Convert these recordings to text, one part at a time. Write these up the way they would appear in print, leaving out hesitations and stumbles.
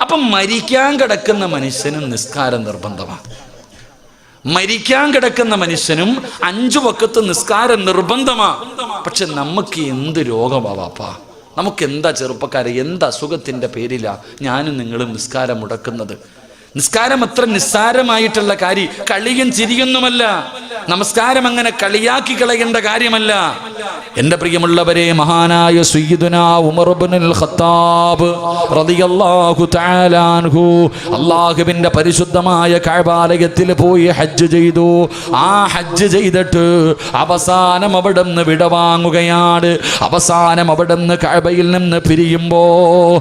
അപ്പം മരിക്കാൻ കിടക്കുന്ന മനുഷ്യനും നിസ്കാരം നിർബന്ധമാണ്. മരിക്കാൻ കിടക്കുന്ന മനുഷ്യനും 5 വക്ത് നിസ്കാരം നിർബന്ധമാണ്. പക്ഷെ നമുക്ക് എന്ത് രോഗമാ വാപ്പാ, നമുക്ക് എന്താ ചെറുപ്പക്കാരെ, എന്ത് അസുഖത്തിൻ്റെ പേരിലാ ഞാനും നിങ്ങളും നിസ്കാരം മുടക്കുന്നത്? നിസ്കാരം അത്ര നിസ്സാരമായിട്ടുള്ള കാര്യം, കളിയും ചിരിയൊന്നുമല്ല. നമസ്കാരം അങ്ങനെ കളിയാക്കി കളയേണ്ട കാര്യമല്ല. എൻ്റെ പ്രിയമുള്ളവരെ, മഹാനായ സയ്യിദുനാ ഉമർ ഇബ്നുൽ ഖത്താബ് റളിയല്ലാഹു തആല അൻഹു അല്ലാഹുവിൻ്റെ പരിശുദ്ധമായ കഅബാലയത്തിൽ പോയി ഹജ്ജ് ചെയ്തു. ആ ഹജ്ജ് ചെയ്തിട്ട് അവസാനം അവിടെ നിന്ന് വിടവാങ്ങുകയാണ്. അവസാനം അവിടെ നിന്ന് കഅബയിൽ നിന്ന് പിരിയുമ്പോൾ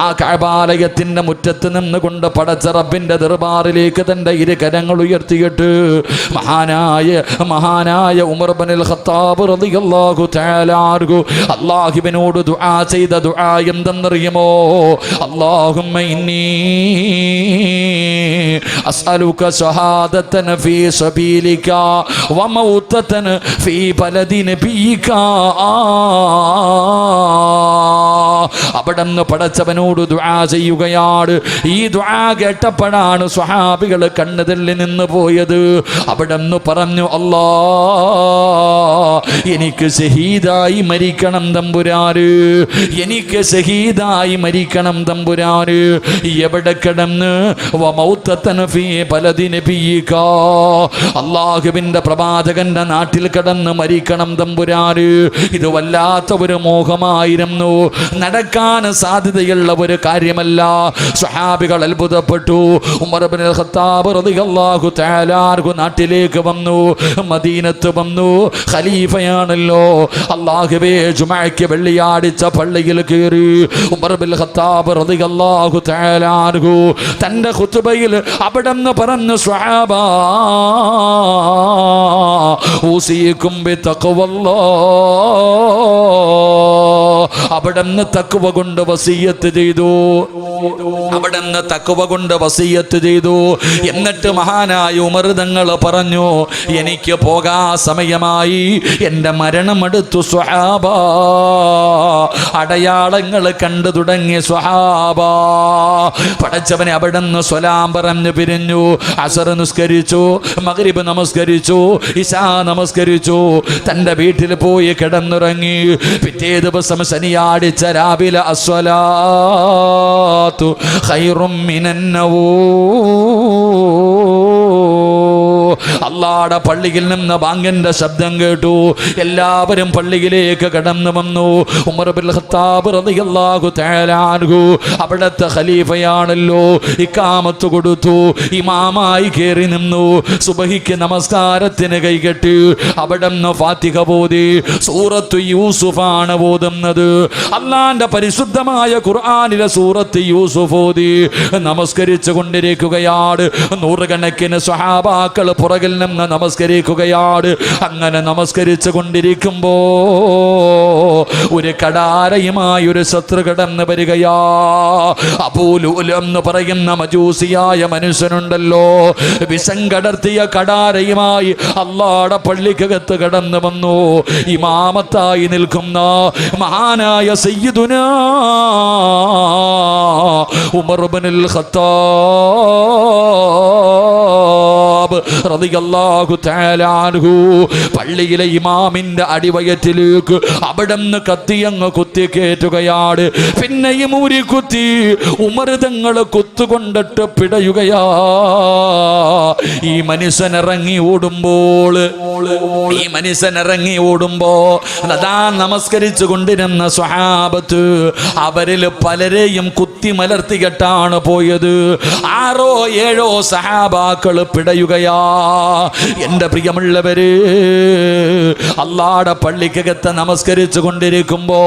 ആ കഅബാലയത്തിൻ്റെ മുറ്റത്ത് നിന്നുകൊണ്ട് പടച്ച റബ്ബിൻ്റെ ദർബാറിലേക്ക് തൻ്റെ 2 കരങ്ങൾ ഉയർത്തിയിട്ട് മഹാനായ ഉമർ ഇബ്നുൽ ഖത്താബ് റളിയല്ലാഹു തആല അൻഹു അല്ലാഹുവിനോട് ദുആ ചെയ്ത ദുആ എന്തെന്നറിയുമോ? അല്ലാഹുമ്മ ഇന്നി അസ്അലുക ശഹാദതൻ ഫീ സബീലിക വ മൗതതൻ ഫീ ബലദി നബിയിക. അവിടുന്ന് പടച്ചവനോട് ദുആ ചെയ്യുകയാണ്. ഈ ദുആ കേട്ടപ്പോഴാണ് സ്വഹാബികൾ കണ്ണുതള്ളി നിന്ന് പോയത്. അവിടുന്ന് പറഞ്ഞു, അല്ലാ, എനിക്ക് ഷഹീദായി മരിക്കണം തമ്പുരാന്, എനിക്ക് ഷഹീദായി മരിക്കണം തമ്പുരാന്. എവിടെ കിടന്ന്? അല്ലാഹുവിൻ്റെ പ്രവാചകന്റെ നാട്ടിൽ കിടന്ന് മരിക്കണം തമ്പുരാന്. ഇത് വല്ലാത്ത ഒരു മോഹമായിരുന്നു, നടക്കാൻ സാധ്യതയുള്ള ഒരു കാര്യമല്ല. സ്വഹാബികൾ അത്ഭുതപ്പെട്ടു. ഉമർ ഇബ്നുൽ ഖത്താബ് റളിയല്ലാഹു തആല അൻഹു നാട്ടിലേക്ക് വന്നു, മദീനത്ത് വന്നു. ഖലീഫയാണല്ലോ. അല്ലാഹുവേ, ജുമഅയ്ക്ക് വെള്ളിയാഴ്ച പള്ളിയിൽ കയറി ഉമർ ഇബ്നുൽ ഖത്താബ് റളിയല്ലാഹു തആല അൻഹു തന്റെ ഖുതുബയിൽ അവിടെന്ന് പറഞ്ഞു, സ്വഹാബാ ഊസിയക്കും ബിത്തഖ്വല്ലാഹ്. അവിടെന്ന് തഖ്വ കൊണ്ട് വസിയത്ത് ചെയ്തു. അവിടെന്ന് തഖ്വ കൊണ്ട് വസിയത്ത് ചെയ്തു. എന്നിട്ട് മഹാനായ ഉമർ തങ്ങൾ പറഞ്ഞു, എനിക്ക് പോകാ സമയമായി, എൻ്റെ മരണമെടുത്തു സ്വഹാബാ. അടയാളങ്ങൾ കണ്ടു തുടങ്ങി സ്വഹാബാ. പടച്ചവനെ അവിടെന്ന് സ്വലാം പറഞ്ഞു പിരിഞ്ഞു. അസർ നിസ്കരിച്ചു, മഗ്രിബ് നമസ്കരിച്ചു, ഇശാ നമസ്കരിച്ചു, തൻ്റെ വീട്ടിൽ പോയി കിടന്നുറങ്ങി. പിറ്റേ ദിവസം ശനിയാഴ്ച രാവിലെ അസ്വലാത്തു ഖൈറും മിനൻ നവൂം. അല്ലാഹുവിന്റെ പള്ളിയിൽ നിന്ന് ബാങ്കിന്റെ ശബ്ദം കേട്ടു. എല്ലാവരും പള്ളിയിലേക്ക് കടന്നു വന്നു. ഉമർ ഇബ്നുൽ ഖത്താബ് റളിയല്ലാഹു തആല അൻഹു അവിടുത്തെ ഖലീഫയാണല്ലോ. ഇഖാമത്ത് കൊടുത്തു, ഇമാമായി കയറി നിന്നു. സുബഹിക്ക് നമസ്കാരത്തിന് കൈകെട്ടി അവിടുന്ന് ഫാത്തിഹ ഓതി. സൂറത്ത് യൂസുഫാണ് ഓതുന്നത്. അല്ലാഹുവിന്റെ പരിശുദ്ധമായ ഖുർആനിലെ സൂറത്ത് യൂസുഫ് ഓതി നമസ്കരിച്ചു കൊണ്ടിരിക്കുകയാണ്. നൂറുകണക്കിന് സ്വഹാബാക്കൾ പുറകിൽ നിന്ന് നമസ്കരിക്കുകയാണ്. അങ്ങനെ നമസ്കരിച്ചു കൊണ്ടിരിക്കുമ്പോ ഒരു കടാരയുമായി ഒരു ശത്രു കടന്നു വരികയാ. അബൂലുൽ എന്ന് പറയുന്ന മജൂസിയായ മനുഷ്യനുണ്ടല്ലോ, വിഷം കടർത്തിയ കടാരയുമായി അല്ലാഹുവിന്റെ പള്ളിക്കകത്ത് കടന്നു വന്നു. ഇമാമത്തായി നിൽക്കുന്ന മഹാനായ സയ്യിദുനാ ഉമർ ഇബ്നുൽ ഖത്താബ് റളിയല്ലാഹു തആല അൻഹു പള്ളിയിലെ ഇമാമിന്റെ അടിവയറ്റിലേക്ക് അവിടുന്ന് കത്തിയങ്ങ് കുത്തിക്കേറ്റുകയാണ്. പിന്നെയും ഊരി കുത്തി ഉമർ തങ്ങൾ കുത്തുകൊണ്ടിട്ട് പിടയുകയാ. ഈ മനുഷ്യൻ ഇറങ്ങി ഓടുമ്പോ അതാ നമസ്കരിച്ചു കൊണ്ടിരുന്ന സ്വഹാബത്ത് അവരിൽ പലരെയും കുത്തി മലർത്തികെട്ടാണ് പോയത്. 6 or 7 സഹാബാക്കൾ പിടയുകയാ. എൻ്റെ പ്രിയമുള്ളവര്, അല്ലാഹുവിന്റെ പള്ളിക്കകത്ത് നമസ്കരിച്ചു കൊണ്ടിരിക്കുമ്പോ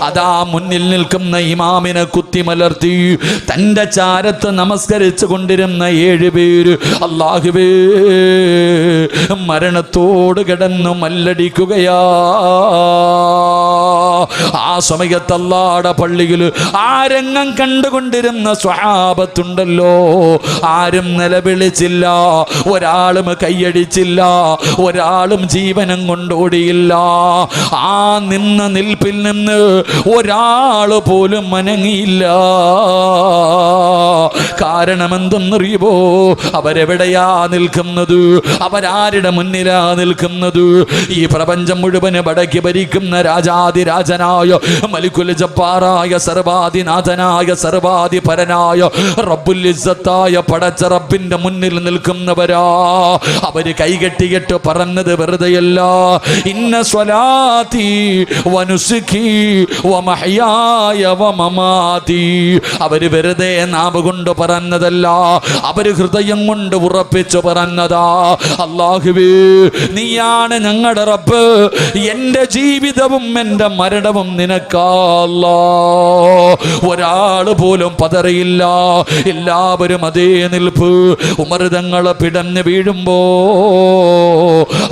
അതാ മുന്നിൽ നിൽക്കുന്ന ഇമാമിനെ കുത്തിമലർത്തി തൻ്റെ ചാരത്ത് നമസ്കരിച്ചു കൊണ്ടിരുന്ന 7 പേര് അല്ലാഹുവേ മരണത്തോട് കിടന്നു മല്ലടിക്കുകയാ. ആ സമയത്ത് അല്ലാഹുവിന്റെ പള്ളിയിൽ ആ രംഗം കണ്ടുകൊണ്ടിരുന്ന സ്വഹാബത്തുണ്ടല്ലോ, ആരും നിലവിളിച്ചില്ല, ഒരാളും കൈയടിച്ചില്ല, ഒരാളും ജീവനം കൊണ്ടോടിയില്ല. ആ നിന്ന നിൽപ്പിൽ നിന്ന് ഒരാൾ പോലും അനങ്ങിയില്ല. കാരണമെന്തെന്നറിയുമോ? അവരെവിടെയാ നിൽക്കുന്നത്? അവരാരുടെ മുന്നിലാ നിൽക്കുന്നത്? ഈ പ്രപഞ്ചം മുഴുവന് വടക്കി ഭരിക്കുന്ന രാജാതിരാജനായ മലിക്കുൽ ജബ്ബാറായ സർവാധിനാഥനായ സർവാധിപരനായ റബ്ബുൽ ഇസ്സത്തായ പടച്ച റബ്ബിന്റെ മുന്നിൽ നിൽക്കുന്നവരാ. അവര് കൈകെട്ടിയിട്ട് പറഞ്ഞത് വെറുതെയല്ല. ഇന്ന സ്വലാത്തി വനുസുഖി വമഹ്യായ വമമാതി. അവര് വെറുതെ നാവ് കൊണ്ട് പറഞ്ഞതല്ല, അവര് ഹൃദയം കൊണ്ട് ഉറപ്പിച്ചു പറഞ്ഞതാ. അല്ലാഹുവേ, നീയാണ് ഞങ്ങളുടെ റബ്ബ്, എന്റെ ജീവിതവും എന്റെ മരണവും നിനക്കാ അല്ലാഹ്. ഒരാള് പോലും പതറിയില്ല, എല്ലാവരും അതേ നിൽപ്പ്. ഉമർ തങ്ങൾ പിടഞ്ഞ് വീഴുമ്പോ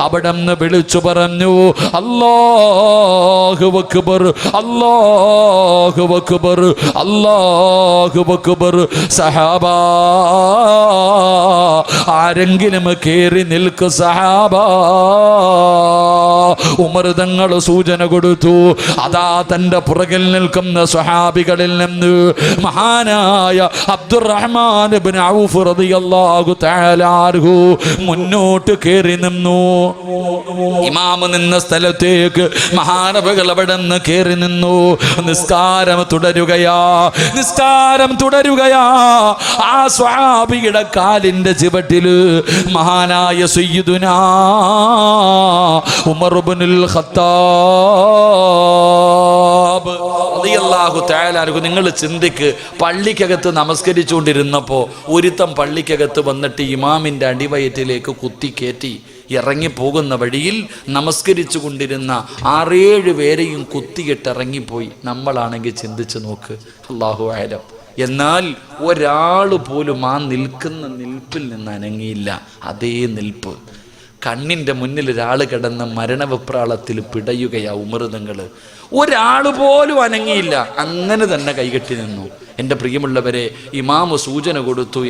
അവിടെ നിന്ന് വിളിച്ചു പറഞ്ഞു, അല്ലാഹു അക്ബർ, അല്ലാഹു അക്ബർ, അല്ലാഹു അക്ബർ. സഹാബാ, ആരെങ്കിലും കേറി നിൽക്കു സഹാബാ. ഉമർ തങ്ങൾ സൂചന കൊടുത്തു. അതാ തന്റെ പുറകിൽ നിൽക്കുന്ന സ്വഹാബികളിൽ നിന്ന് മഹാനായ അബ്ദുറഹ്മാൻ ഇബ്നു ഔഫ് റളിയല്ലാഹു തആല അൻഹു മുന്നോട്ട് കേറി നിന്നു. ഇമാം നിന്ന സ്ഥലത്തേക്ക് മഹാനബികൾ അവിടെ നിന്ന് കേറി നിന്നു. നിസ്കാരം തുടരുകയാ, നിസ്കാരം തുടരുകയാ. ആ സ്വഹാബിയുടെ കാലിന്റെ ചുവട്ടില് മഹാനായ സയ്യിദുനാ ഉമർ ഇബ്നുൽ ഖത്താബ് റളിയല്ലാഹു തആല അൻഹു. നിങ്ങൾ ചിന്തിക്ക്, പള്ളിക്കകത്ത് നമസ്കരിച്ചുകൊണ്ടിരുന്നപ്പോൾ ഒരുത്തം പള്ളിക്കകത്ത് വന്നിട്ട് ഇമാമിന്റെ അടിവയറ്റിലേക്ക് കുത്തിക്കയറ്റി ഇറങ്ങിപ്പോകുന്ന വഴിയിൽ നമസ്കരിച്ചു കൊണ്ടിരുന്ന 6-7 പേരെയും കുത്തിയിട്ട് ഇറങ്ങിപ്പോയി. നമ്മളാണെങ്കിൽ ചിന്തിച്ച് നോക്ക്. അല്ലാഹു അഅലം. എന്നാൽ ഒരാൾ പോലും ആ നിൽക്കുന്ന നിൽപ്പിൽ നിന്ന് അനങ്ങിയില്ല. അതേ നിൽപ്പ്. കണ്ണിൻ്റെ മുന്നിൽ ഒരാൾ കിടന്ന് മരണവിപ്രാളത്തിൽ പിടയുകയാ ഉമർ തങ്ങൾ. ഒരാൾ പോലും അനങ്ങിയില്ല, അങ്ങനെ തന്നെ കൈകെട്ടി നിന്നു. എൻ്റെ പ്രിയമുള്ളവരെ, ഇമാമ് സൂചന കൊടുത്തു,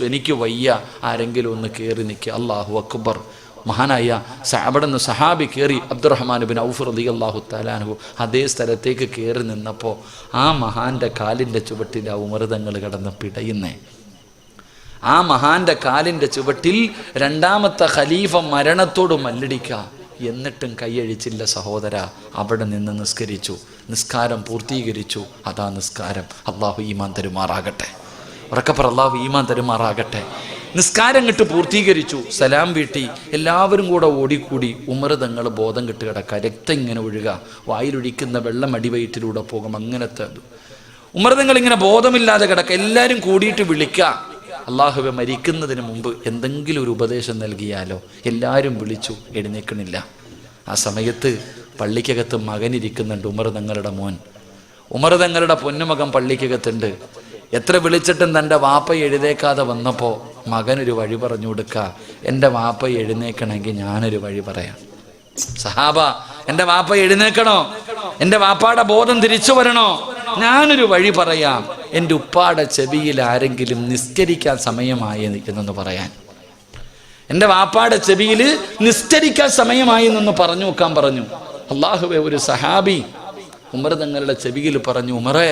എനിക്ക് വയ്യ, ആരെങ്കിലും ഒന്ന് കയറി നിൽക്കുക. അല്ലാഹു അക്ബർ. മഹാനായ അവിടെ നിന്ന് സഹാബി കയറി. അബ്ദുറഹ്മാൻ ഇബ്നു ഔഫ് റളിയല്ലാഹു തആല അൻഹു അതേ സ്ഥലത്തേക്ക് കയറി നിന്നപ്പോൾ ആ മഹാന്റെ കാലിൻ്റെ ചുവട്ടിൽ ആ ഉമർ തങ്ങൾ കിടന്ന് പിടയുന്നേ. ആ മഹാന്റെ കാലിൻ്റെ ചുവട്ടിൽ രണ്ടാമത്തെ ഖലീഫ മരണത്തോട് മല്ലടിക്കുക. എന്നിട്ടും കൈയഴിച്ചില്ല സഹോദര. അവിടെ നിന്ന് നിസ്കരിച്ചു, നിസ്കാരം പൂർത്തീകരിച്ചു. അതാ നിസ്കാരം. അള്ളാഹു ഈമാൻ തരുമാറാകട്ടെ. ഉറക്കപ്പറ, അള്ളാഹു ഈമാൻ തരുമാറാകട്ടെ. നിസ്കാരം കിട്ട് പൂർത്തീകരിച്ചു, സലാം വീട്ടി. എല്ലാവരും കൂടെ ഓടിക്കൂടി. ഉമർ തങ്ങൾ ബോധം കിട്ട് കിടക്കുക, രക്തം ഇങ്ങനെ ഒഴുകുക, വായിലൊഴിക്കുന്ന വെള്ളം അടിവയറ്റിലൂടെ പോകും. അങ്ങനത്തെ ഉമർ തങ്ങൾ ഇങ്ങനെ ബോധമില്ലാതെ കിടക്കുക. എല്ലാവരും കൂടിയിട്ട് വിളിക്കുക, അള്ളാഹുവെ മരിക്കുന്നതിന് മുമ്പ് എന്തെങ്കിലും ഒരു ഉപദേശം നൽകിയാലോ. എല്ലാവരും വിളിച്ചു, എഴുന്നേക്കണില്ല. ആ സമയത്ത് പള്ളിക്കകത്ത് മകനിരിക്കുന്നുണ്ട്, ഉമർ തങ്ങളുടെ മോൻ. ഉമർ തങ്ങളുടെ പൊന്നുമകൻ പള്ളിക്കകത്തുണ്ട്. എത്ര വിളിച്ചിട്ടും തൻ്റെ വാപ്പ എഴുന്നേക്കാതെ വന്നപ്പോൾ മകനൊരു വഴി പറഞ്ഞു കൊടുക്കുക. എൻ്റെ വാപ്പ എഴുന്നേക്കണമെങ്കിൽ ഞാനൊരു വഴി പറയാം. സഹാബ, എൻ്റെ വാപ്പ എഴുന്നേക്കണോ? എൻ്റെ വാപ്പാടെ ബോധം തിരിച്ചു വരണോ? ഞാനൊരു വഴി പറയാം. എൻ്റെ ഉപ്പാടെ ചെവിയിൽ ആരെങ്കിലും നിസ്കരിക്കാൻ സമയമായി എന്നൊന്ന് പറയാൻ. എൻ്റെ വാപ്പാടെ ചെവിയിൽ നിസ്കരിക്കാൻ സമയമായി എന്നൊന്ന് പറഞ്ഞു നോക്കാൻ പറഞ്ഞു. അള്ളാഹുവെ, ഒരു സഹാബി ഉമർ തങ്ങളുടെ ചെവിയിൽ പറഞ്ഞു, ഉമറേ,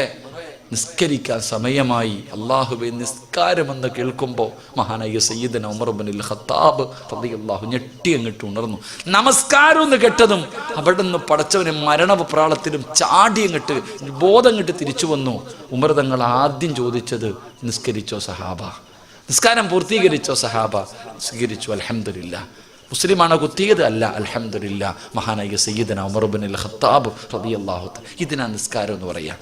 നിസ്കരിക്കാൻ സമയമായി. അള്ളാഹുവെ, നിസ്കാരമെന്ന് കേൾക്കുമ്പോൾ മഹാനായ സയ്യിദന ഉമർ ഇബ്നുൽ ഖത്താബ് റളിയല്ലാഹു ഞെട്ടി അങ്ങോട്ട് ഉണർന്നു. നമസ്കാരം എന്ന് കേട്ടതും അവിടെ നിന്ന് പടച്ചവനെ മരണപ്രാളത്തിലും ചാടി അങ്ങോട്ട് ബോധം അങ്ങോട്ട് തിരിച്ചു വന്നു. ഉമർ തങ്ങൾ ആദ്യം ചോദിച്ചത്, നിസ്കരിച്ചോ സഹാബ? നിസ്കാരം പൂർത്തീകരിച്ചോ സഹാബ? സ്വീകരിച്ചു, അൽഹംദുലില്ലാ. മുസ്ലിമാണോ കുത്തിയത്? അല്ല, അൽഹംദുലില്ലാ. മഹാനായ സയ്യിദന ഉമർ ഇബ്നുൽ ഖത്താബ് റളിയല്ലാഹു. ഇതിനാ നിസ്കാരം എന്ന് പറയാ,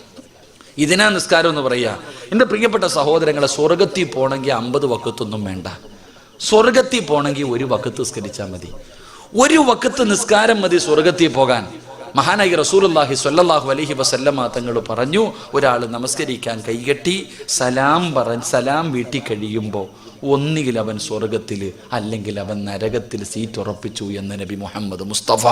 ഇതിനാ നിസ്കാരം എന്ന് പറയാ. എൻ്റെ പ്രിയപ്പെട്ട സഹോദരങ്ങളെ, സ്വർഗത്തിൽ പോകണമെങ്കിൽ 50 വക്കത്തൊന്നും വേണ്ട. സ്വർഗത്തിൽ പോകണമെങ്കിൽ 1 വക്കത്ത് നിസ്കരിച്ചാൽ മതി. 1 വക്കത്ത് നിസ്കാരം മതി സ്വർഗത്തിൽ പോകാൻ. മഹാനായ റസൂലുള്ളാഹി സ്വല്ലല്ലാഹു അലൈഹി വസല്ലമ തങ്ങൾ പറഞ്ഞു, ഒരാൾ നമസ്കരിക്കാൻ കൈകെട്ടി സലാം വീട്ടി കഴിയുമ്പോൾ ഒന്നുകിൽ അവൻ സ്വർഗത്തിൽ, അല്ലെങ്കിൽ അവൻ നരകത്തിൽ സീറ്റ് ഉറപ്പിച്ചു എന്ന് നബി മുഹമ്മദ് മുസ്തഫ.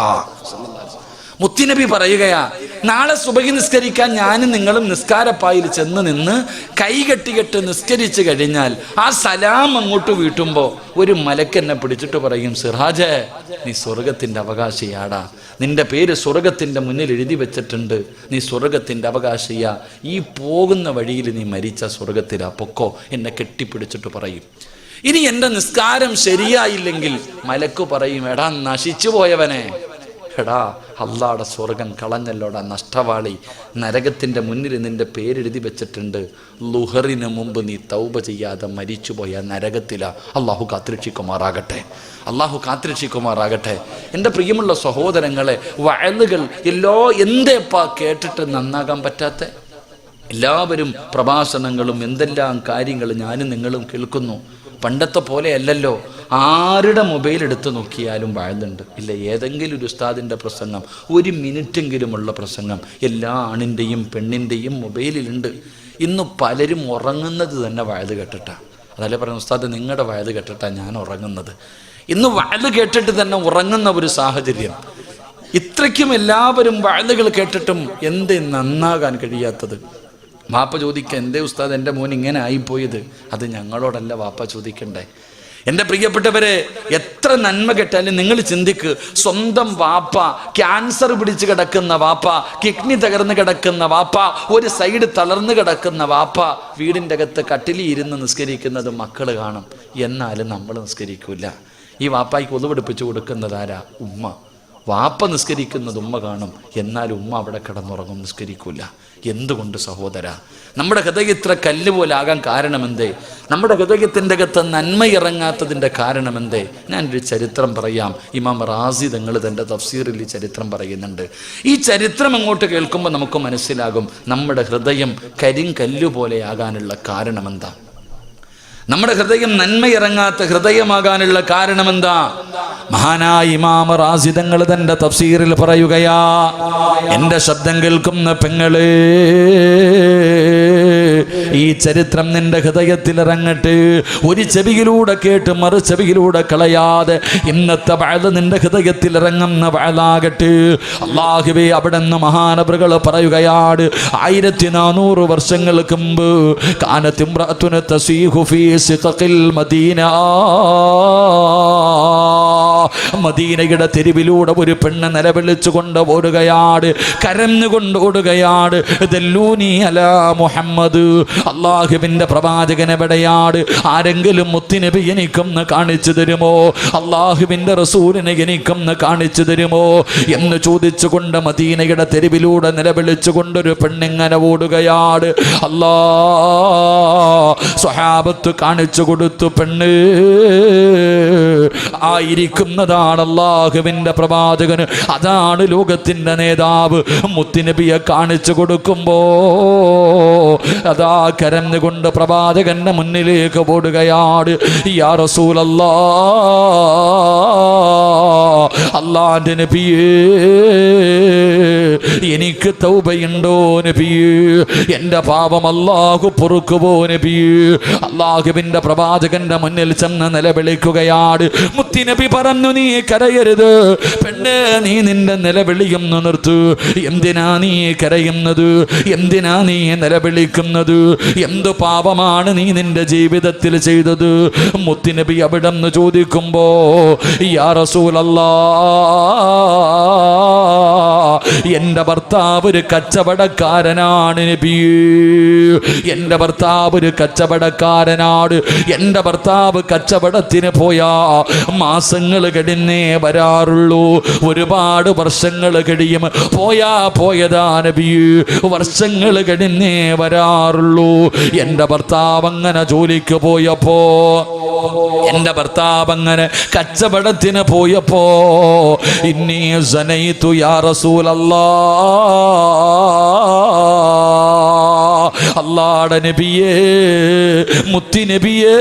മുത്തുനബി പറയുകയാ, നാളെ സുബഹി നിസ്കരിക്കാൻ ഞാനും നിങ്ങളും നിസ്കാരപ്പായിൽ ചെന്ന് നിന്ന് കൈകെട്ടികെട്ട് നിസ്കരിച്ചു കഴിഞ്ഞാൽ ആ സലാം അങ്ങോട്ട് വീട്ടുമ്പോൾ ഒരു മലക്ക് എന്നെ പിടിച്ചിട്ട് പറയും, സിറാജേ നീ സ്വർഗത്തിൻ്റെ അവകാശിയാടാ, നിന്റെ പേര് സ്വർഗത്തിൻ്റെ മുന്നിൽ എഴുതി വെച്ചിട്ടുണ്ട്, നീ സ്വർഗത്തിൻ്റെ അവകാശിയാ, ഈ പോകുന്ന വഴിയിൽ നീ മരിച്ച സ്വർഗത്തിലാ, പൊക്കോ എന്നെ കെട്ടിപ്പിടിച്ചിട്ട് പറയും. ഇനി എൻ്റെ നിസ്കാരം ശരിയായില്ലെങ്കിൽ മലക്ക് പറയും, എടാ നശിച്ചു പോയവനെ, എടാ അള്ളാടെ സ്വർഗം കളഞ്ഞല്ലോടാ നഷ്ടവാളി, നരകത്തിൻ്റെ മുന്നിൽ നിന്റെ പേരെഴുതി വെച്ചിട്ടുണ്ട്, ലുഹറിന് മുമ്പ് നീ തൗബ ചെയ്യാതെ മരിച്ചുപോയ നരകത്തില. അള്ളാഹു കാത്തിരക്ഷിക്കുമാറാകട്ടെ, അള്ളാഹു കാത്തിരക്ഷിക്കുമാറാകട്ടെ. എൻ്റെ പ്രിയമുള്ള സഹോദരങ്ങളെ, വഅലുകൾ എന്തേപ്പാ കേട്ടിട്ട് നന്നാകാൻ പറ്റാത്ത? എല്ലാവരും പ്രഭാഷണങ്ങളും എന്തെല്ലാം കാര്യങ്ങൾ ഞാനും നിങ്ങളും കേൾക്കുന്നു. പണ്ടത്തെ പോലെ അല്ലല്ലോ, ആരുടെ മൊബൈൽ എടുത്ത് നോക്കിയാലും വാഴുന്നുണ്ട് ഇല്ല, ഏതെങ്കിലും ഒരു ഉസ്താദിൻ്റെ പ്രസംഗം, ഒരു മിനിറ്റെങ്കിലുമുള്ള പ്രസംഗം എല്ലാ ആണിൻ്റെയും പെണ്ണിൻ്റെയും മൊബൈലിലുണ്ട്. ഇന്ന് പലരും ഉറങ്ങുന്നത് തന്നെ വയത് കേട്ടിട്ടാണ്. അതല്ലേ പറയുന്നത്, ഉസ്താദ് നിങ്ങളുടെ വയത് കേട്ടിട്ടാണ് ഞാൻ ഉറങ്ങുന്നത്. ഇന്ന് വയത് കേട്ടിട്ട് തന്നെ ഉറങ്ങുന്ന ഒരു സാഹചര്യം. ഇത്രയ്ക്കും എല്ലാവരും വയലുകൾ കേട്ടിട്ടും എന്തേ നന്നാകാൻ കഴിയാത്തത്? വാപ്പ ചോദിക്കുക, എന്തേ ഉസ്താദ് എൻ്റെ മോൻ ഇങ്ങനെ ആയിപ്പോയത്? അത് ഞങ്ങളോടല്ല വാപ്പ ചോദിക്കണ്ടേ. എൻ്റെ പ്രിയപ്പെട്ടവരെ, എത്ര നന്മ കേട്ടാലും നിങ്ങൾ ചിന്തിക്ക്, സ്വന്തം വാപ്പ ക്യാൻസർ പിടിച്ച് കിടക്കുന്ന വാപ്പ, കിഡ്നി തകർന്ന് കിടക്കുന്ന വാപ്പ, ഒരു സൈഡ് തളർന്ന് കിടക്കുന്ന വാപ്പ വീടിൻ്റെ അകത്ത് കട്ടിലി ഇരുന്ന് നിസ്കരിക്കുന്നത് മക്കൾ കാണും. എന്നാലും നമ്മൾ നിസ്കരിക്കൂല. ഈ വാപ്പായ്ക്ക് ഒതുവെടുപ്പിച്ച് കൊടുക്കുന്നതാരാ? ഉമ്മ. വാപ്പ നിസ്കരിക്കുന്നത് ഉമ്മ കാണും, എന്നാൽ ഉമ്മ അവിടെ കിടന്നുറങ്ങും, നിസ്കരിക്കൂല. എന്തുകൊണ്ട് സഹോദര? നമ്മുടെ ഹൃദയം ഇത്ര കല്ല് പോലെ ആകാൻ കാരണമെന്തേ? നമ്മുടെ ഹൃദയത്തിൻ്റെ അകത്ത് നന്മ ഇറങ്ങാത്തതിൻ്റെ കാരണമെന്തേ? ഞാനൊരു ചരിത്രം പറയാം. ഇമാം റാസി തങ്ങൾ തൻ്റെ തഫ്സീറിൽ ഈ ചരിത്രം പറയുന്നുണ്ട്. ഈ ചരിത്രം അങ്ങോട്ട് കേൾക്കുമ്പോൾ നമുക്ക് മനസ്സിലാകും നമ്മുടെ ഹൃദയം കരിങ്കല്ല് പോലെ ആകാനുള്ള കാരണമെന്താ. നമ്മുടെ ഹൃദയം നന്മയിറങ്ങാത്ത ഹൃദയമാകാനുള്ള കാരണമെന്താ? മഹാനായ ഇമാം റാസി തങ്ങൾ തന്റെ തഫ്സീറിൽ പറയുകയാ, എന്റെ ശബ്ദം കേൾക്കുന്ന പെങ്ങളെ, ഈ ചരിത്രം നിന്റെ ഹൃദയത്തിൽ ഇറങ്ങട്ടെ. ഒരു ചെവിയിലൂടെ കേട്ട് മറു ചെവിയിലൂടെ കളയാതെ ഇന്നത്തെ വഅദ് നിന്റെ ഹൃദയത്തിൽ ഇറങ്ങുന്ന വഅദാകട്ടെ. അല്ലാഹുവേ, അവിടുന്ന് മഹാനവറുകൾ പറയുകയാണ്, 1400 വർഷങ്ങൾക്ക് മുമ്പ് കാനത്ത് ഇംറഅത്തുൻ തസീഹു ഫീ സിഖഖിൽ മദീന, മദീനയുടെ തെരുവിലൂടെ ഒരു പെണ്ണ് നിലവിളിച്ചുകൊണ്ട് ഓടുകയാണ്, കരഞ്ഞുകൊണ്ട് ഓടുകയാണ്. ദല്ലൂനി അലാ മുഹമ്മദ്, അള്ളാഹുവിന്റെ പ്രവാചകൻ എവിടെയാണ്? ആരെങ്കിലും മുത്തുനബി എനിക്കൊന്ന് കാണിച്ചു തരുമോ? അള്ളാഹുവിന്റെ റസൂലിനെ എനിക്കൊന്ന് കാണിച്ചു തരുമോ എന്ന് ചോദിച്ചുകൊണ്ട് മദീനയുടെ തെരുവിലൂടെ നിലവിളിച്ചുകൊണ്ടൊരു പെണ്ണിങ്ങനെ ഓടുകയാണ്. അല്ലാ, സ്വഹാബത്ത് കാണിച്ചു കൊടുത്തു. പെണ്ണ് ആയിരിക്കുന്നതാണ് അള്ളാഹുവിന്റെ പ്രവാചകന്, അതാണ് ലോകത്തിന്റെ നേതാവ്. മുത്തുനബിയെ കാണിച്ചു കൊടുക്കുമ്പോ അതാ കരഞ്ഞുകൊണ്ട് പ്രവാചകന്റെ മുന്നിലേക്ക് ഓടുകയാണ്. യാ റസൂലല്ലാഹ്, അല്ലാഹുവിന്റെ നബിയേ, എനിക്ക് തൗബയുണ്ടോ നബിയേ? എന്റെ പാപം അല്ലാഹു പൊറുക്കുമോ നബിയേ? അല്ലാഹുവിന്റെ പ്രവാചകന്റെ മുന്നിൽ ചെന്ന് നിലവിളിക്കുകയാണ്. മുത്തുനബി പറഞ്ഞു, നീ കരയരുത് പെണ്ണേ, നീ നിന്റെ നിലവിളിയൊന്ന് നിർത്തു. എന്തിനാ നീ കരയുന്നത്? എന്തിനാ നീ നിലവിളിക്കുന്നത്? എന്തു പാപമാണ് നീ നിന്റെ ജീവിതത്തിൽ ചെയ്തത്? മുത്തുനബി അവിടെന്ന് ചോദിക്കുമ്പോ, യാ റസൂലല്ലാഹ്, എന്റെ ഭർത്താവ് ഒരു കച്ചവടക്കാരനാണ് നബിയേ. എന്റെ ഭർത്താവ് ഒരു കച്ചവടക്കാരനാണ്. എന്റെ ഭർത്താവ് കച്ചവടത്തിന് പോയാ മാസങ്ങൾ കഴിഞ്ഞേ വരാറുള്ളൂ. ഒരുപാട് വർഷങ്ങൾ കഴിയും. പോയതാ നബിയേ, വർഷങ്ങൾ കഴിഞ്ഞേ വരാറുള്ളൂ. എന്റെ ഭർത്താവ് അങ്ങനെ ജോലിക്ക് പോയപ്പോ, എന്റെ ഭർത്താവ് അങ്ങനെ കച്ചവടത്തിന് പോയപ്പോ, ഇന്നി സനൈതു യാ റസൂലല്ലാഹ്, അല്ലാഹുവിന്റെ നബിയേ, മുത്തി നബിയേ,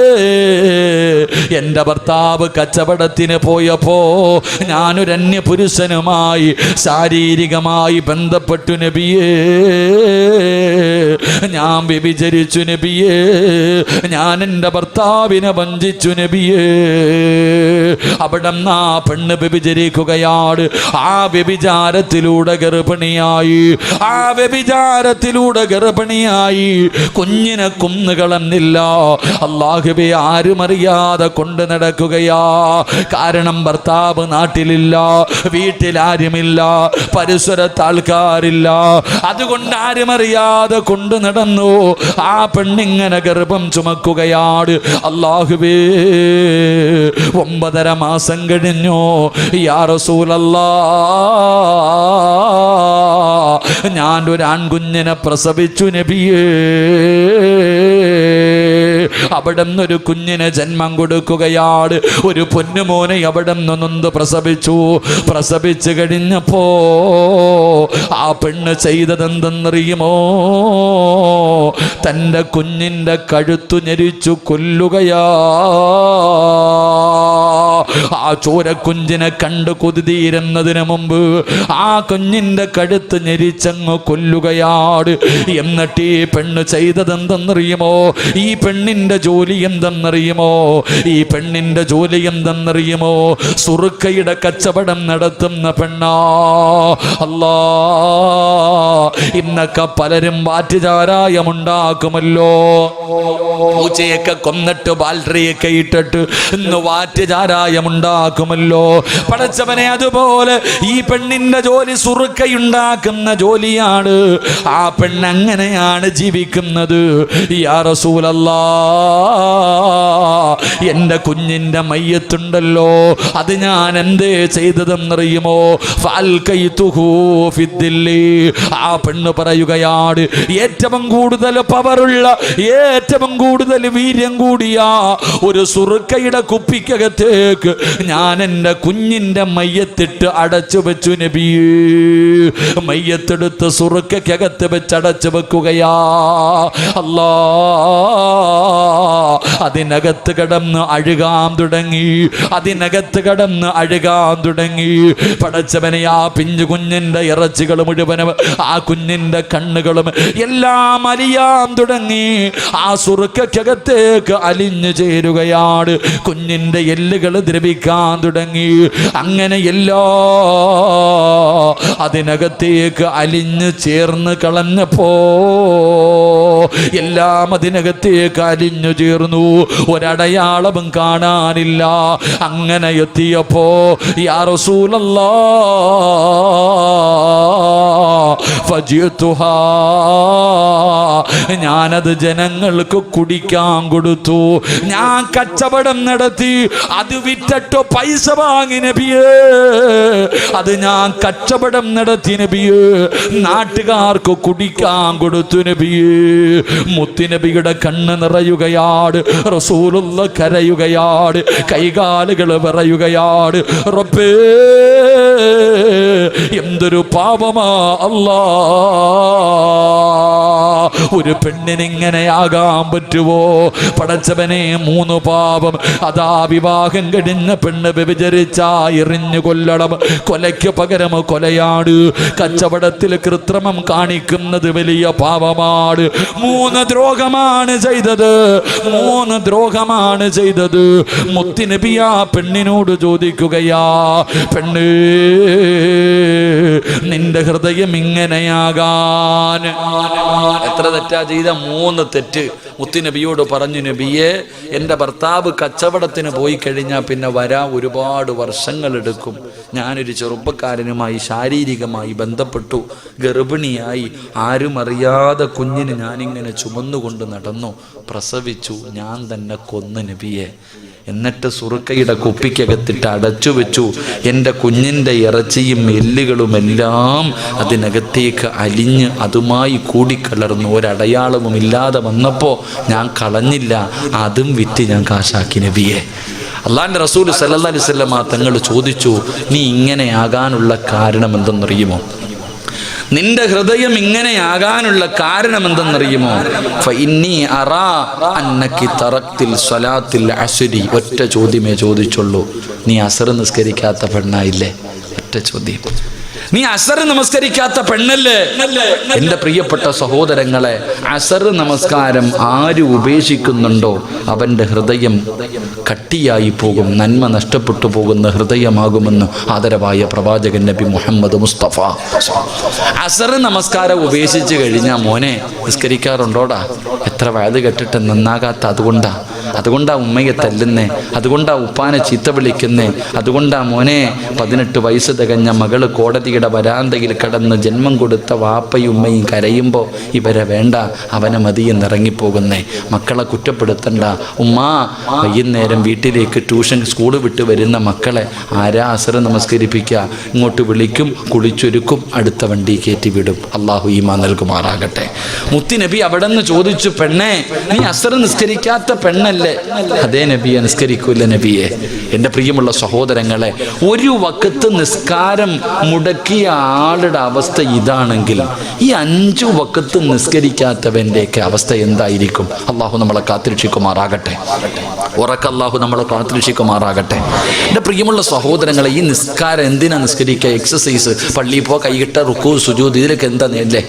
എൻ്റെ ഭർത്താവ് കച്ചവടത്തിന് പോയപ്പോ ഞാനൊരു അന്യപുരുഷനുമായി ശാരീരികമായി ബന്ധപ്പെട്ടു നബിയേ, ഞാൻ വ്യഭിചരിച്ചു നബിയേ, ഞാൻ എൻ്റെ ഭർത്താവിനെ വഞ്ചിച്ചു നബിയേ. അവിടെ ആ പെണ്ണ് വ്യഭിചരിക്കുകയാണ്. ആ വ്യഭിചാരത്തിലൂടെ ഗർഭിണിയായി, ആ വ്യഭിചാരത്തിലൂടെ ഗർഭിണിയായി. കുഞ്ഞിനെ കൊന്നുകളന്നില്ല. അല്ലാഹുവേ, ആരും അറിയാതെ കൊണ്ട് നടക്കുകയാ. കാരണം ഭർത്താവ് നാട്ടിലില്ല, വീട്ടിലാരുമില്ല, പരിസരത്ത് ആൾക്കാരില്ല. അതുകൊണ്ട് ആരും അറിയാതെ കൊണ്ട് നടന്നു. ആ പെണ്ണിങ്ങനെ ഗർഭം ചുമക്കുകയാണ്. അല്ലാഹുവേ, 9.5 മാസം കഴിഞ്ഞു. യാ റസൂലല്ലാഹ്, ഞാൻ ഒരു ആൺകുഞ്ഞിനെ പ്രസവിച്ചു നബിയേ. അവിടെ നിന്നൊരു കുഞ്ഞിന് ജന്മം കൊടുക്കുകയാണ്. ഒരു പൊന്നുമോനെ അവിടെ നിന്ന് പ്രസവിച്ചു. പ്രസവിച്ചു കഴിഞ്ഞപ്പോ ആ പെണ്ണ് ചെയ്തതെന്തെന്നറിയുമോ? തൻ്റെ കുഞ്ഞിൻ്റെ കഴുത്തു ഞെരിച്ചു കൊല്ലുകയാ. ആ ചോരക്കുഞ്ഞിനെ കണ്ടു കൊതിതീരുന്നതിന് മുമ്പ് ആ കുഞ്ഞിൻ്റെ കഴുത്ത് ഞെരിച്ചങ്ങ് കൊല്ലുകയാണ്. എന്നിട്ട് ഈ പെണ്ണ് ചെയ്തതെന്തെന്നറിയുമോ? ഈ പെണ്ണിൻ്റെ ജോലി എന്തെന്നറിയുമോ? ഈ പെണ്ണിൻ്റെ ജോലി എന്തെന്നറിയുമോ? സുറുക്കയുടെ കച്ചവടം നടത്തുന്ന പെണ്ണാ. അല്ലാ, ഇന്നൊക്കെ പലരും വാറ്റുചാരായമുണ്ടാക്കുമല്ലോ. പൂച്ചയൊക്കെ കൊന്നിട്ട് ബാൽട്ടറിയൊക്കെ ഇട്ടിട്ട് ഇന്ന് വാറ്റുചാരായമുണ്ടാക്കുമല്ലോ. പടച്ചവനെ, അതുപോലെ ഈ പെണ്ണിൻ്റെ ജോലി സുറുക്കയുണ്ടാക്കുന്ന ജോലിയാണ്. ആ പെണ്ണ് അങ്ങനെയാണ് ജീവിക്കുന്നത്. യാ റസൂലല്ലാഹ്, എൻ്റെ കുഞ്ഞിൻ്റെ മയ്യത്തുണ്ടല്ലോ, അത് ഞാൻ എന്തേ ചെയ്തതെന്നറിയുമോ? ഫഅൽകൈതുഹു ഫിദ്ദില്ലി. ആ പെണ്ണ് പറയുകയാണ്, ഏറ്റവും കൂടുതൽ പവറുള്ള, ഏറ്റവും കൂടുതൽ വീര്യം കൂടിയ ഒരു സുറുക്കയുടെ കുപ്പിക്കകത്തേക്ക് ഞാൻ എൻ്റെ കുഞ്ഞിൻ്റെ മയ്യത്തിട്ട് അടച്ചു വെച്ചു നബിയേ. മയ്യത്തെടുത്ത് സുറുക്കകത്ത് വെച്ച് അടച്ചു വെക്കുകയാ. അല്ലാ, അതിനകത്ത് കിടന്ന് അഴുകാൻ തുടങ്ങി. അതിനകത്ത് കിടന്ന് അഴുകാൻ തുടങ്ങി. പടച്ചവനെ, ആ പിഞ്ചു കുഞ്ഞിൻ്റെ ഇറച്ചികൾ മുഴുവനും, ആ കുഞ്ഞിൻ്റെ കണ്ണുകളും എല്ലാം അലിയാൻ തുടങ്ങി. ആ സുറുക്കകത്തേക്ക് അലിഞ്ഞു ചേരുകയാണ്. കുഞ്ഞിൻ്റെ എല്ലുകൾ ദ്രവിക്കാൻ തുടങ്ങി. അങ്ങനെ അതിനകത്തേക്ക് അലിഞ്ഞു ചേർന്ന് കളഞ്ഞപ്പോ എല്ലാം അതിനകത്തേക്ക് അലിഞ്ഞു ചേർന്നു. ഒരടയാളവും കാണാനില്ല. അങ്ങനെ എത്തിയപ്പോ യാ റസൂലല്ലാഹ് ഫജിഅതുഹാ, ഞാനത് ജനങ്ങൾക്ക് കുടിക്കാൻ കൊടുത്തു. ഞാൻ കച്ചവടം നടത്തി, അത് വിറ്റിട്ട് പൈസ വാങ്ങി നബിയേ. അത് ഞാൻ കച്ചവടം നടത്തി നബിയേ. നാട്ടുകാർക്ക് കുടിക്കാൻ കൊടുത്തു നബിയേ. മുത്തുനബിയുടെ കണ്ണ് നിറയുകയാണ്. റസൂലുള്ള കരയുകയാണ്. കൈകാലുകൾ വിറയുകയാണ്. റബ്ബേ, എന്തൊരു പാപമാ അല്ലാ. ഒരു പെണ്ണിനിങ്ങനെയാകാൻ പറ്റുമോ? പടച്ചവനെ, 3 പാപം. അതാ വിവാഹം കഴിഞ്ഞ പെണ്ണ് വ്യഭിചരിച്ചാ എറിഞ്ഞു കൊല്ലണം. കൊലയ്ക്ക് പകരം കൊലയാണ്. കച്ചവടത്തിൽ കൃത്രിമം കാണിക്കുന്നത് വലിയ പാപമാണ്. 3 ദ്രോഹമാണ് ചെയ്തത്. 3 ദ്രോഹമാണ് ചെയ്തത്. മുത്തുനബി ആ പെണ്ണിനോട് ചോദിക്കുകയാ, പെണ്ണ്, നിന്റെ ഹൃദയം ഇങ്ങനെയാകാൻ എത്ര തെറ്റാ ചെയ്ത? 3 തെറ്റ്. മുത്തുനബിയോട് പറഞ്ഞു, നബിയെ, എൻ്റെ ഭർത്താവ് കച്ചവടത്തിന് പോയി കഴിഞ്ഞാൽ പിന്നെ വരാൻ ഒരുപാട് വർഷങ്ങളെടുക്കും. ഞാനൊരു ചെറുപ്പക്കാരനുമായി ശാരീരികമായി ബന്ധപ്പെട്ടു, ഗർഭിണിയായി, ആരും അറിയാതെ കുഞ്ഞിന് ഞാനിങ്ങനെ ചുമന്നുകൊണ്ട് നടന്നു, പ്രസവിച്ചു, ഞാൻ തന്നെ കൊന്നു നബിയെ. എന്നിട്ട് സുറുക്കയുടെ കുപ്പിക്കകത്തിട്ട് അടച്ചു വെച്ചു. എൻ്റെ കുഞ്ഞിൻ്റെ ഇറച്ചിയും എല്ലുകളും എല്ലാം അതിനകത്തേക്ക് അലിഞ്ഞ് അതുമായി കൂടിക്കലർന്നു. ഒരടയാളവും ഇല്ലാതെ വന്നപ്പോൾ ഞാൻ കളഞ്ഞില്ല, അതും വിറ്റ് ഞാൻ കാശാക്കി നബിയെ. അള്ളാഹിൻ്റെ റസൂൽ സല്ലല്ലാഹു അലൈഹി വസല്ലം തങ്ങൾ ചോദിച്ചു, നീ ഇങ്ങനെയാകാനുള്ള കാരണം എന്തെന്നറിയുമോ? നിന്റെ ഹൃദയം ഇങ്ങനെയാകാനുള്ള കാരണം എന്തെന്നറിയുമോ? ഫഇന്നി അറാ അന്നകി തറക്തിൽ സ്വലാത്തിൽ അസ്രി. ഒറ്റ ചോദ്യമേ ചോദിച്ചുള്ളൂ, നീ അസർ നിസ്കരിക്കാത്ത പെണ്ണായില്ലേ? ഒറ്റ ചോദ്യം. നീ അസർ നമസ്കരിക്കാത്ത പെണ്ണല്ലേ? എൻ്റെ പ്രിയപ്പെട്ട സഹോദരങ്ങളെ, അസർ നമസ്കാരം ആര് ഉപേക്ഷിക്കുന്നുണ്ടോ അവൻ്റെ ഹൃദയം കട്ടിയായി പോകും, നന്മ നഷ്ടപ്പെട്ടു പോകുന്ന ഹൃദയമാകുമെന്ന് ആദരവായ പ്രവാചകൻ നബി മുഹമ്മദ് മുസ്തഫ. അസർ നമസ്കാരം ഉപേക്ഷിച്ച് കഴിഞ്ഞാൽ മോനെ നിസ്കരിക്കാറുണ്ടോടാ? എത്ര വയത് കെട്ടിട്ട് നന്നാകാത്ത അതുകൊണ്ടാ ഉമ്മയെ തല്ലുന്നേ, അതുകൊണ്ടാ ഉപ്പാനെ ചീത്ത വിളിക്കുന്നേ, അതുകൊണ്ടാ മോനെ 18 വയസ്സ് തികഞ്ഞ മകള് കോടതിയുടെ വരാന്തയിൽ കിടന്ന് ജന്മം കൊടുത്ത വാപ്പയും ഉമ്മയും കരയുമ്പോൾ ഇവരെ വേണ്ട, അവനെ മതിയെന്ന് ഇറങ്ങിപ്പോകുന്നേ. മക്കളെ കുറ്റപ്പെടുത്തണ്ട. ഉമ്മാ വൈകുന്നേരം വീട്ടിലേക്ക് ട്യൂഷൻ സ്കൂൾ വിട്ട് വരുന്ന മക്കളെ ആരാ അസർ നമസ്കരിപ്പിക്കുക? ഇങ്ങോട്ട് വിളിക്കും, കുളിച്ചൊരുക്കും, അടുത്ത വണ്ടി കയറ്റി വിടും. അള്ളാഹു ഈമാൻ നൽകുമാറാകട്ടെ. മുത്തി നബി അവിടെ നിന്ന് ചോദിച്ചു, പെണ്ണേ നീ അസർ നിസ്കരിക്കാത്ത പെണ്ണല്ലേ? അതേ നബിയെ, നിസ്കരിക്കൂല നബിയെ. എൻ്റെ പ്രിയമുള്ള സഹോദരങ്ങളെ, ഒരു വക്കത്ത് നിസ്കാരം മുടക്കിയ ആളുടെ അവസ്ഥ ഇതാണെങ്കിൽ ഈ 5 വക്കത്ത് നിസ്കരിക്കാത്തവൻ്റെയൊക്കെ അവസ്ഥ എന്തായിരിക്കും? അള്ളാഹു നമ്മളെ കാത്തിരക്ഷിക്കുമാറാകട്ടെ. അള്ളാഹു നമ്മളെ കാത്തിരക്ഷിക്കുമാറാകട്ടെ. എൻ്റെ പ്രിയമുള്ള സഹോദരങ്ങളെ, ഈ നിസ്കാരം എന്തിനാ നിസ്കരിക്കുക? എക്സസൈസ്, പള്ളിയിൽ പോ, കൈകിട്ട, റുക്കൂ, സുജൂദ്, ഇതിലൊക്കെ എന്താ നേരില്ലേ?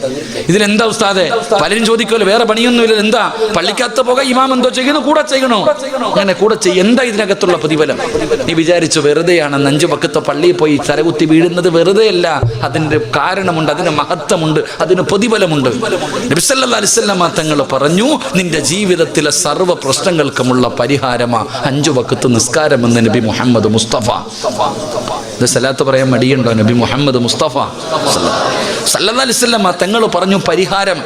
ഇതിലെന്താ ഉസ്താദെ? പലരും ചോദിക്കുമല്ലോ, വേറെ പണിയൊന്നുമില്ല, എന്താ പള്ളിക്കകത്ത് പോക, ഇമാം എന്തോ ചെയ്യുന്നു, കൂടെ ചെയ്യണോ? അങ്ങനെ കൂടെ എന്താ ഇതിനകത്തുള്ള പ്രതിഫലം? നീ വിചാരിച്ചു വെറുതെയാണെന്ന്? 5 വക്കത്ത് പള്ളിയിൽ പോയി തലകുത്തി വീഴുന്നത് വെറുതെയല്ല, അതിൻ്റെ കാരണമുണ്ട്, അതിന് മഹത്വമുണ്ട്, അതിന് പ്രതിഫലമുണ്ട്. നബി സല്ലല്ലാഹു അലൈഹി വസല്ലം തങ്ങൾ പറഞ്ഞു, നിന്റെ ജീവിതത്തിലെ സർവ്വ പ്രശ്നങ്ങൾക്കുമുള്ള പരിഹാരമാ 5 വക്കത്ത് നിസ്കാരമെന്ന് നബി മുഹമ്മദ് മുസ്തഫ. ഇത് സലാത്ത് പറയാൻ മടിയുണ്ടോ? നബി മുഹമ്മദ് മുസ്തഫ സല്ലല്ലാഹു അലൈഹി വസല്ലം തങ്ങൾ പറഞ്ഞു പരിഹാരം.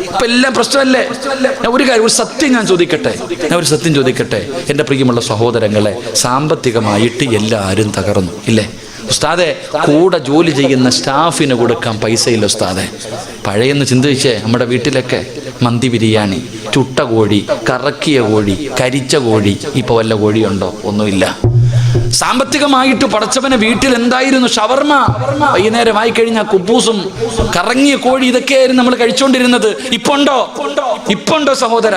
ഇപ്പം എല്ലാം പ്രശ്നമല്ലേ? ഒരു സത്യം ഞാൻ ചോദിക്കട്ടെ എൻ്റെ പ്രിയമുള്ള സഹോദരങ്ങളെ, സാമ്പത്തികമായിട്ട് എല്ലാവരും തകർന്നു ഇല്ലേ ഉസ്താദെ? കൂടെ ജോലി ചെയ്യുന്ന സ്റ്റാഫിന് കൊടുക്കാൻ പൈസയില്ല ഉസ്താദെ. പഴയെന്ന് ചിന്തിച്ചേ, നമ്മുടെ വീട്ടിലൊക്കെ മന്തി ബിരിയാണി, ചുട്ട കോഴി, കറക്കിയ കോഴി, കരിച്ച കോഴി, ഇപ്പോൾ വല്ല കോഴിയുണ്ടോ? ഒന്നുമില്ല. സാമ്പത്തികമായിട്ട് പടച്ചവനെ വീട്ടിൽ എന്തായിരുന്നു? ഷവർമ. വൈകുന്നേരമായി കഴിഞ്ഞാൽ കുബൂസും കറങ്ങിയ കോഴി, ഇതൊക്കെയായിരുന്നു നമ്മൾ കഴിച്ചുകൊണ്ടിരുന്നത്. ഇപ്പോണ്ടോ സഹോദര?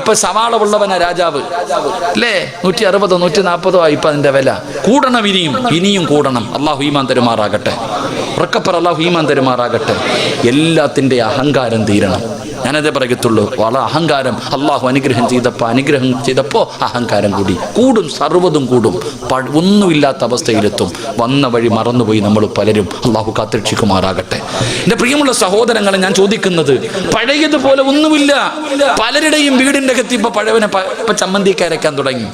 ഇപ്പൊ സവാള ഉള്ളവനാ രാജാവ് അല്ലേ? 160 140 ആയി ഇപ്പൊ അതിന്റെ വില. കൂടണം, ഇനിയും കൂടണം. അള്ളാഹു ഈമാൻ തരുമാറാകട്ടെ. ഉറക്കപ്പറ, അള്ളാഹു ഈമാൻ തരുമാറാകട്ടെ. എല്ലാത്തിൻ്റെ അഹങ്കാരം തീരണം. ഞാനതേ പറയത്തുള്ളൂ. വളരെ അഹങ്കാരം അള്ളാഹു അനുഗ്രഹം ചെയ്തപ്പോൾ അഹങ്കാരം കൂടും, സർവ്വതും കൂടും, ഒന്നുമില്ലാത്ത അവസ്ഥയിലെത്തും. വന്ന വഴി മറന്നുപോയി നമ്മൾ പലരും. അള്ളാഹു കാത്തിരക്ഷിക്കുമാറാകട്ടെ. എൻ്റെ പ്രിയമുള്ള സഹോദരങ്ങളെ, ഞാൻ ചോദിക്കുന്നത്, പഴയതുപോലെ ഒന്നുമില്ല. പലരുടെയും വീടിൻ്റെ അകത്ത് ഇപ്പൊ പഴവനെ ഇപ്പൊ ചമ്മന്തിയൊക്കെ അരയ്ക്കാൻ തുടങ്ങി,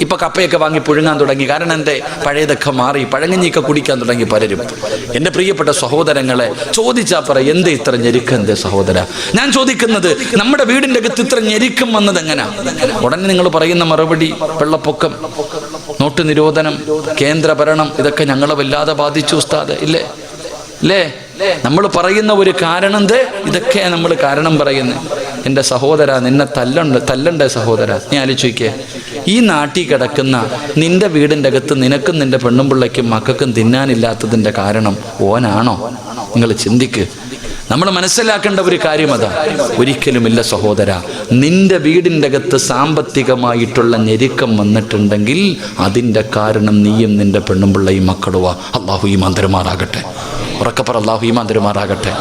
ഇപ്പൊ കപ്പയൊക്കെ വാങ്ങി പുഴുങ്ങാൻ തുടങ്ങി. കാരണം എൻ്റെ പഴയതൊക്കെ മാറി, പഴങ്ങഞ്ഞിയൊക്കെ കുടിക്കാൻ തുടങ്ങി പലരും. എൻ്റെ പ്രിയപ്പെട്ട സഹോദരങ്ങളെ, ചോദിച്ചാൽ പറ, എന്തേ ഇത്ര ഞെരുക്കെന്തേ സഹോദര? ഞാൻ ചോദിക്കുന്നത്, നമ്മുടെ വീടിൻ്റെ അകത്ത് ഇത്ര ഞെരുക്കം വന്നത് എങ്ങനാ? ഉടനെ നിങ്ങൾ പറയുന്ന മറുപടി, വെള്ളപ്പൊക്കം, നോട്ട് നിരോധനം, കേന്ദ്ര ഭരണം, ഇതൊക്കെ ഞങ്ങളെ വല്ലാതെ ബാധിച്ചു ഉസ്താദ്. ഇല്ലേ? നമ്മൾ പറയുന്ന ഒരു കാരണം ഇതൊക്കെ നമ്മൾ കാരണം പറയുന്നത്. എൻ്റെ സഹോദര, നിന്നെ തല്ലണ്ടേ സഹോദര? നീ ആലോചിക്കേ, ഈ നാട്ടിൽ കിടക്കുന്ന നിന്റെ വീടിൻ്റെ അകത്ത് നിനക്കും നിന്റെ പെണ്ണും പിള്ളയ്ക്കും മക്കൾക്കും തിന്നാനില്ലാത്തതിൻ്റെ കാരണം ഓനാണോ? നിങ്ങൾ ചിന്തിക്ക്. നമ്മൾ മനസ്സിലാക്കേണ്ട ഒരു കാര്യം അതാ. ഒരിക്കലുമില്ല സഹോദര. നിന്റെ വീടിൻ്റെ അകത്ത് സാമ്പത്തികമായിട്ടുള്ള ഞെരുക്കം വന്നിട്ടുണ്ടെങ്കിൽ അതിൻ്റെ കാരണം നീയും നിന്റെ പെണ്ണും പിള്ളയും മക്കളുവാ. അള്ളാഹു ഈമാൻ തരുമാറാകട്ടെ. ഉറക്കപ്പറ, അള്ളാഹു ഈമാൻ തരുമാറാകട്ടെ.